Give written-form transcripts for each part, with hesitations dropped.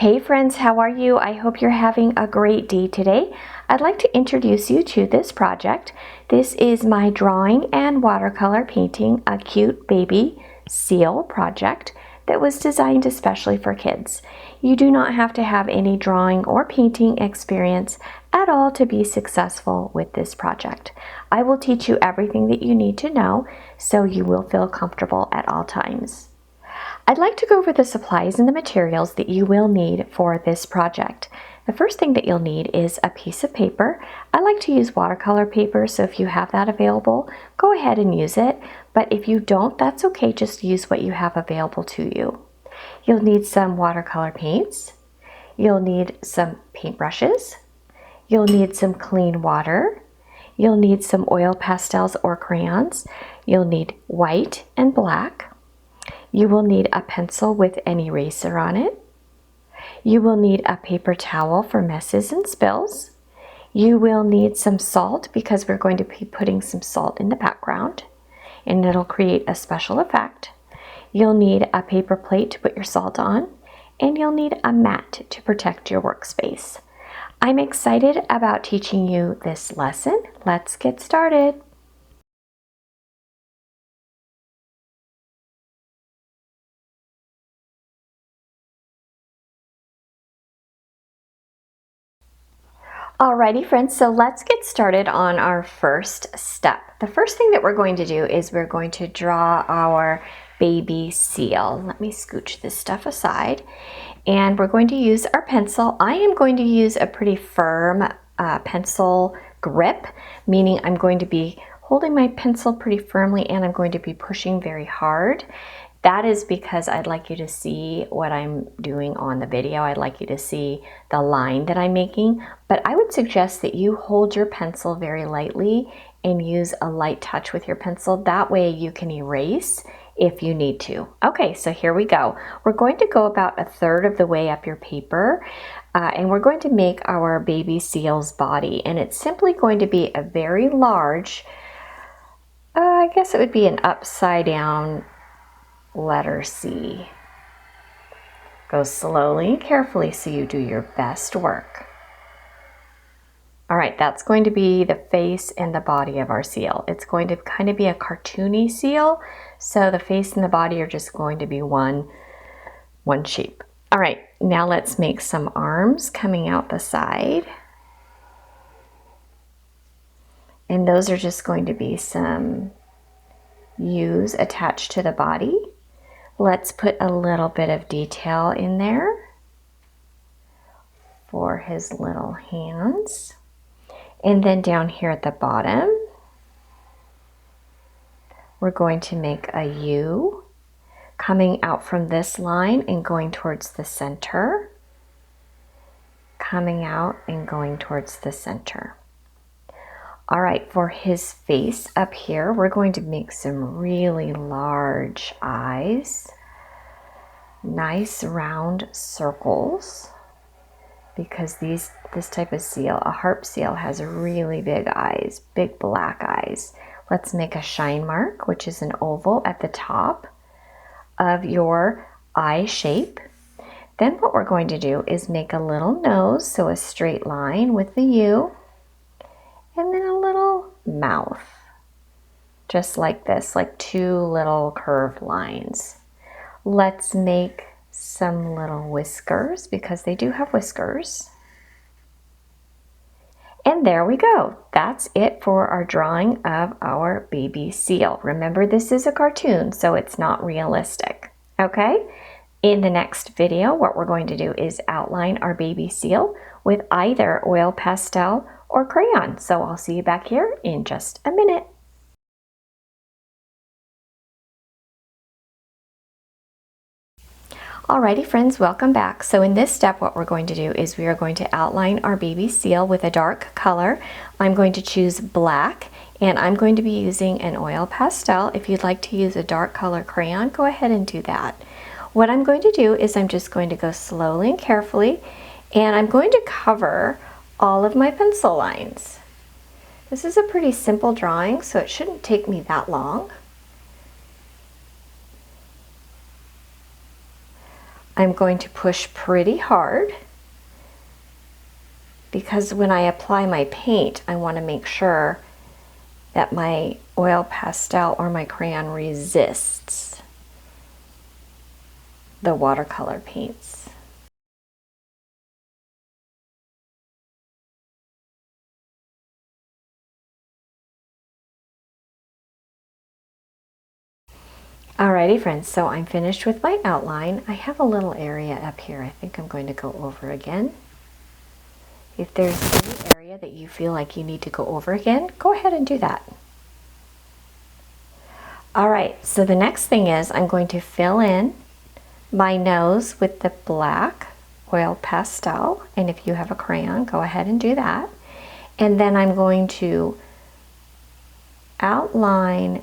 Hey friends, how are you? I hope you're having a great day today. I'd like to introduce you to this project. This is my drawing and watercolor painting a cute baby seal project that was designed especially for kids. You do not have to have any drawing or painting experience at all to be successful with this project. I will teach you everything that you need to know so you will feel comfortable at all times. I'd like to go over the supplies and the materials that you will need for this project. The first thing that you'll need is a piece of paper. I like to use watercolor paper, so if you have that available, go ahead and use it. But if you don't, that's okay, just use what you have available to you. You'll need some watercolor paints. You'll need some paintbrushes. You'll need some clean water. You'll need some oil pastels or crayons. You'll need white and black. You will need a pencil with an eraser on it. You will need a paper towel for messes and spills. You will need some salt because we're going to be putting some salt in the background and it'll create a special effect. You'll need a paper plate to put your salt on, and you'll need a mat to protect your workspace. I'm excited about teaching you this lesson. Let's get started. Alrighty friends, so let's get started on our first step. The first thing that we're going to do is we're going to draw our baby seal. Let me scooch this stuff aside. And we're going to use our pencil. I am going to use a pretty firm pencil grip, meaning I'm going to be holding my pencil pretty firmly and I'm going to be pushing very hard. That is because I'd like you to see what I'm doing on the video. I'd like you to see the line that I'm making, but I would suggest that you hold your pencil very lightly and use a light touch with your pencil. That way you can erase if you need to. Okay, so here we go. We're going to go about 1/3 of the way up your paper and we're going to make our baby seal's body, and it's simply going to be a very large, I guess it would be an upside down letter C. Go slowly and carefully so you do your best work. All right, that's going to be the face and the body of our seal. It's going to kind of be a cartoony seal, so the face and the body are just going to be one shape. All right, now let's make some arms coming out the side. And those are just going to be some U's attached to the body. Let's put a little bit of detail in there for his little hands. And then down here at the bottom, we're going to make a U coming out from this line and going towards the center, coming out and going towards the center. All right, for his face up here, we're going to make some really large eyes, nice round circles, because this type of seal, a harp seal, has really big eyes, big black eyes. Let's make a shine mark, which is an oval at the top of your eye shape. Then what we're going to do is make a little nose, so a straight line with the U, and then a little mouth, just like this, like 2 little curved lines. Let's make some little whiskers because they do have whiskers. And there we go. That's it for our drawing of our baby seal. Remember, this is a cartoon, so it's not realistic. Okay? In the next video, what we're going to do is outline our baby seal with either oil pastel or crayon. So I'll see you back here in just a minute. Alrighty friends, welcome back. So in this step, what we're going to do is we are going to outline our baby seal with a dark color. I'm going to choose black, and I'm going to be using an oil pastel. If you'd like to use a dark color crayon, go ahead and do that. What I'm going to do is I'm just going to go slowly and carefully, and I'm going to cover all of my pencil lines. This is a pretty simple drawing, so it shouldn't take me that long. I'm going to push pretty hard because when I apply my paint, I want to make sure that my oil pastel or my crayon resists the watercolor paints. Alrighty friends, so I'm finished with my outline. I have a little area up here I think I'm going to go over again. If there's any area that you feel like you need to go over again, go ahead and do that. Alright, so the next thing is I'm going to fill in my nose with the black oil pastel, and if you have a crayon, go ahead and do that. And then I'm going to outline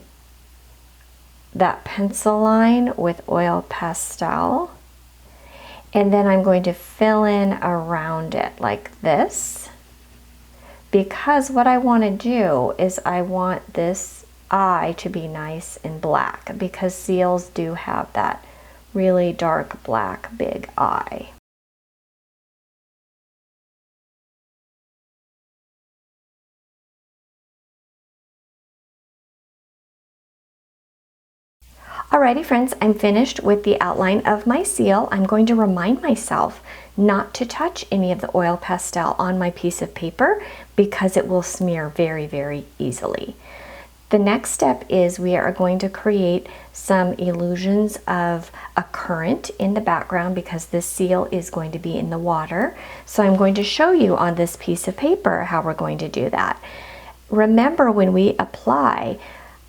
that pencil line with oil pastel, and then I'm going to fill in around it like this, because what I want to do is I want this eye to be nice and black, because seals do have that really dark black big eye. Alrighty friends, I'm finished with the outline of my seal. I'm going to remind myself not to touch any of the oil pastel on my piece of paper because it will smear very, very easily. The next step is we are going to create some illusions of a current in the background because this seal is going to be in the water. So I'm going to show you on this piece of paper how we're going to do that. Remember, when we apply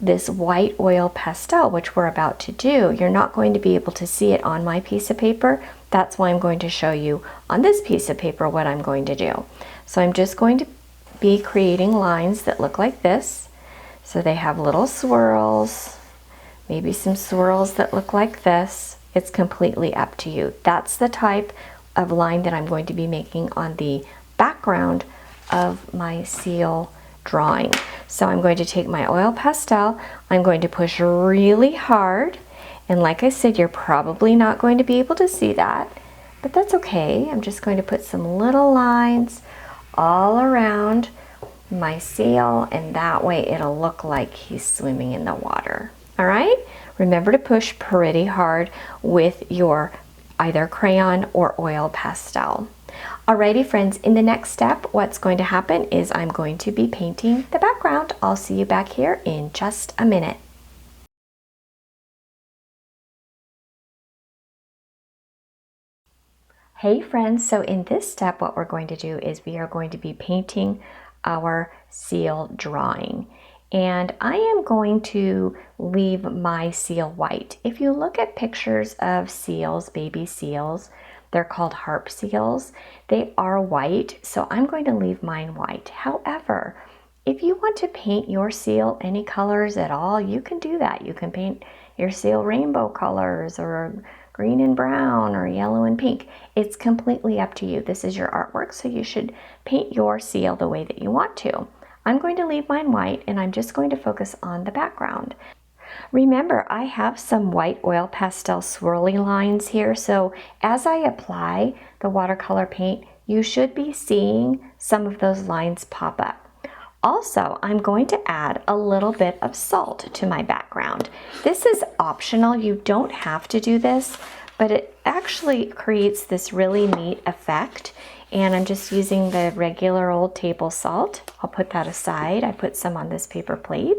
this white oil pastel, which we're about to do, you're not going to be able to see it on my piece of paper. That's why I'm going to show you on this piece of paper what I'm going to do. So I'm just going to be creating lines that look like this. So they have little swirls, maybe some swirls that look like this. It's completely up to you. That's the type of line that I'm going to be making on the background of my seal drawing. So I'm going to take my oil pastel, I'm going to push really hard, and like I said, you're probably not going to be able to see that, but that's okay. I'm just going to put some little lines all around my seal, and that way it'll look like he's swimming in the water. All right, remember to push pretty hard with your either crayon or oil pastel. Alrighty friends, in the next step, what's going to happen is I'm going to be painting the background. I'll see you back here in just a minute. Hey friends, so in this step, what we're going to do is we are going to be painting our seal drawing. And I am going to leave my seal white. If you look at pictures of seals, baby seals, they're called harp seals. They are white, so I'm going to leave mine white. However, if you want to paint your seal any colors at all, you can do that. You can paint your seal rainbow colors or green and brown or yellow and pink. It's completely up to you. This is your artwork, so you should paint your seal the way that you want to. I'm going to leave mine white, and I'm just going to focus on the background. Remember, I have some white oil pastel swirly lines here, so as I apply the watercolor paint, you should be seeing some of those lines pop up. Also, I'm going to add a little bit of salt to my background. This is optional, you don't have to do this, but it actually creates this really neat effect. And I'm just using the regular old table salt. I'll put that aside. I put some on this paper plate.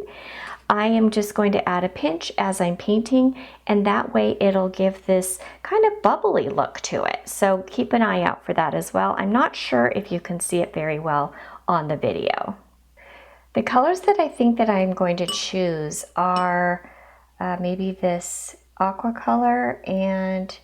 I am just going to add a pinch as I'm painting, and that way it'll give this kind of bubbly look to it. So keep an eye out for that as well. I'm not sure if you can see it very well on the video. The colors that I think that I'm going to choose are maybe this aqua color and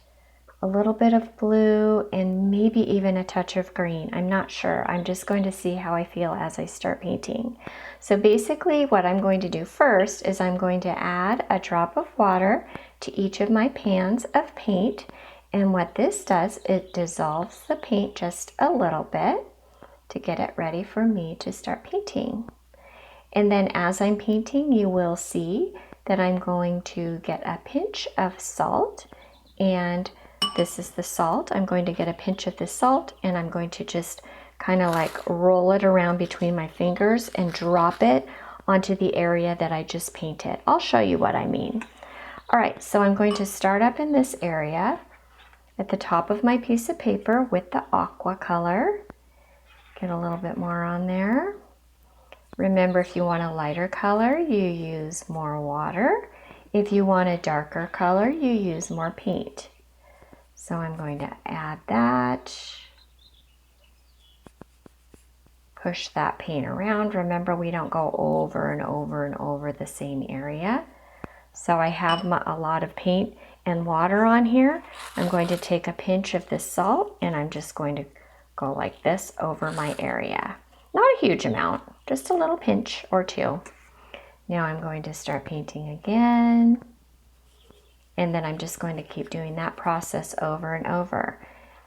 a little bit of blue and maybe even a touch of green. I'm not sure. I'm just going to see how I feel as I start painting. So basically what I'm going to do first is I'm going to add a drop of water to each of my pans of paint. And what this does, it dissolves the paint just a little bit to get it ready for me to start painting. And then as I'm painting, you will see that I'm going to get a pinch of salt and This is the salt. I'm going to get a pinch of the salt and I'm going to just kind of like roll it around between my fingers and drop it onto the area that I just painted. I'll show you what I mean. All right, so I'm going to start up in this area at the top of my piece of paper with the aqua color. Get a little bit more on there. Remember, if you want a lighter color, you use more water. If you want a darker color, you use more paint. So I'm going to add that. Push that paint around. Remember, we don't go over and over and over the same area. So I have a lot of paint and water on here. I'm going to take a pinch of this salt and I'm just going to go like this over my area. Not a huge amount, just a little pinch or two. Now I'm going to start painting again. And then I'm just going to keep doing that process over and over.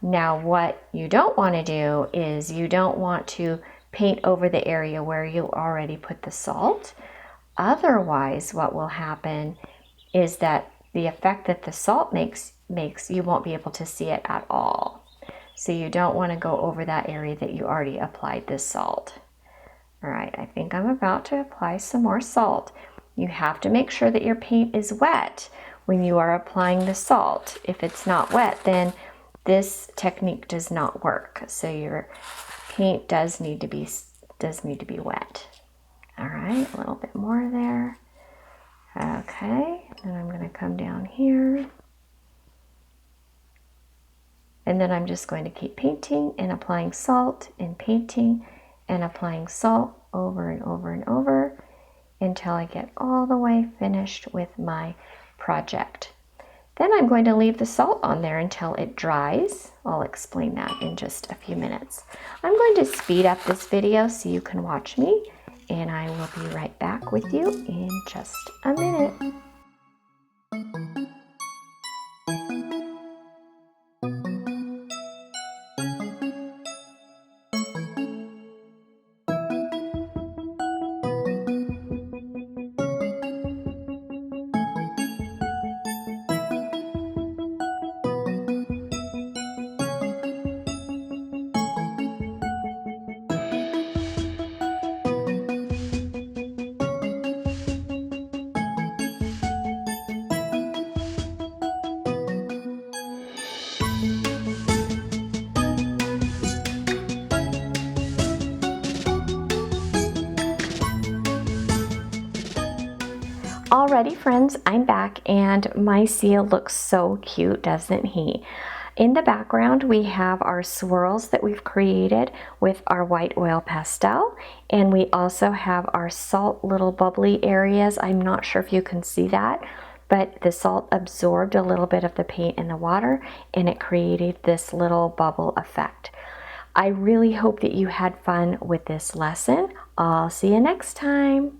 Now what you don't want to do is you don't want to paint over the area where you already put the salt. Otherwise, what will happen is that the effect that the salt makes you won't be able to see it at all. So you don't want to go over that area that you already applied this salt. All right, I think I'm about to apply some more salt. You have to make sure that your paint is wet when you are applying the salt. If it's not wet, then this technique does not work. So your paint does need to be wet. All right, a little bit more there. Okay, then I'm going to come down here. And then I'm just going to keep painting and applying salt and painting and applying salt over and over and over until I get all the way finished with my project. Then I'm going to leave the salt on there until it dries. I'll explain that in just a few minutes. I'm going to speed up this video so you can watch me, and I will be right back with you in just a minute. Alrighty friends, I'm back and my seal looks so cute, doesn't he? In the background we have our swirls that we've created with our white oil pastel, and we also have our salt little bubbly areas. I'm not sure if you can see that, but the salt absorbed a little bit of the paint and the water and it created this little bubble effect. I really hope that you had fun with this lesson. I'll see you next time.